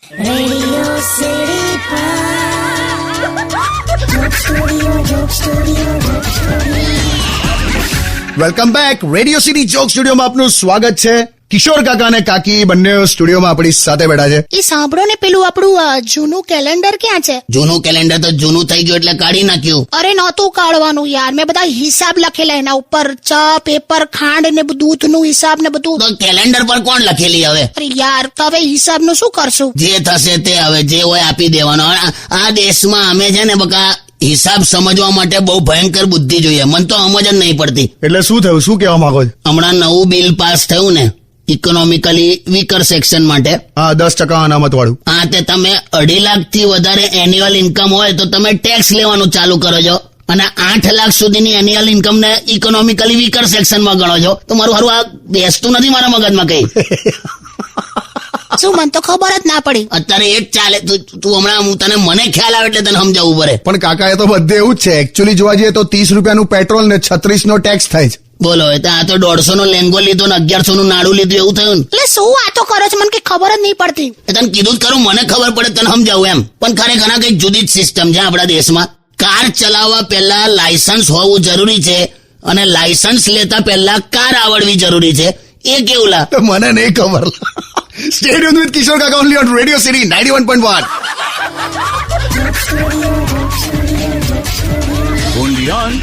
Radio City Joke Studio. Welcome back. Radio city joke સ્ટુડિયોમાં આપનું સ્વાગત છે. કિશોર કાકા અને કાકી બંને સ્ટુડિયોમાં આપણી સાથે બેઠા છે. એ સાંભળો ને, પેલું આપણું જૂનું કેલેન્ડર ક્યાં છે? જૂનું કેલેન્ડર તો જૂનું થઈ ગયું એટલે કાઢી નાખ્યું. અરે નહોતું કાઢવાનું યાર, મેં બધા હિસાબ લખેલા એના ઉપર, ચા, પેપર, ખાંડ ને દૂધ નું હિસાબ ને બધું. તો કેલેન્ડર પર કોણ લખેલી હવે? અરે યાર, તો હવે હિસાબ નું શું કરશું? જે થશે તે હવે જે હોય આપી દેવાનો. આ દેશમાં અમે છે ને બકા હિસાબ સમજવા માટે બહુ ભયંકર બુદ્ધિ જોઈએ. મને તો સમજ જ નહીં પડતી. એટલે શું થયું, શું કહેવા માંગો છો? હમણાં નવું બિલ પાસ થયું ને ઇકોનોમિકલી વીકર સેક્શન માટે. હા, 10% અનામત વાળું. હા, તે તમે 2.5 લાખ થી વધારે એન્યુઅલ ઇન્કમ હોય તો તમે ટેક્સ લેવાનું ચાલુ કરો છો, અને 8 લાખ સુધીની એન્યુઅલ ઇન્કમ ને ઇકોનોમિકલી વીકર સેક્શનમાં ગણો છો. તો મારું હારું આ બેસતું નથી મારા મગજમાં કઈ. શું, મને તો ખબર જ ના પડી. અત્યારે એ જ ચાલે. તું હમણાં મને ખ્યાલ આવે એટલે તને સમજાવવું પડે. પણ કાકા, એ તો બધે એવું જ છે. એકચ્યુઅલી જોવા જઈએ તો 30 રૂપિયાનું પેટ્રોલ ને 36 નો ટેક્સ થાય છે. બોલો, એ તો આ તો 150 નો લેંગો લીધો ને 1100 નું નાડું લીધું એવું થયું ને. એટલે શું વાતો કરો છો, મને કઈ ખબર જ નહીં પડતી. એ તને કીધું જ કરું, મને ખબર પડે તને સમજાવું એમ. પણ ખરેખર કઈ જુદી જ સિસ્ટમ છે આપણા દેશમાં. કાર ચલાવવા પહેલા લાયસન્સ હોવું જરૂરી છે, અને લાયસન્સ લેતા પહેલા કાર આવડવી જરૂરી છે. એ કેવું લા? મને નહીં ખબર. સ્ટે ટ્યુન્ડ વિથ કિશોર કાકા only on radio city 91.1. Joke Studio. Only on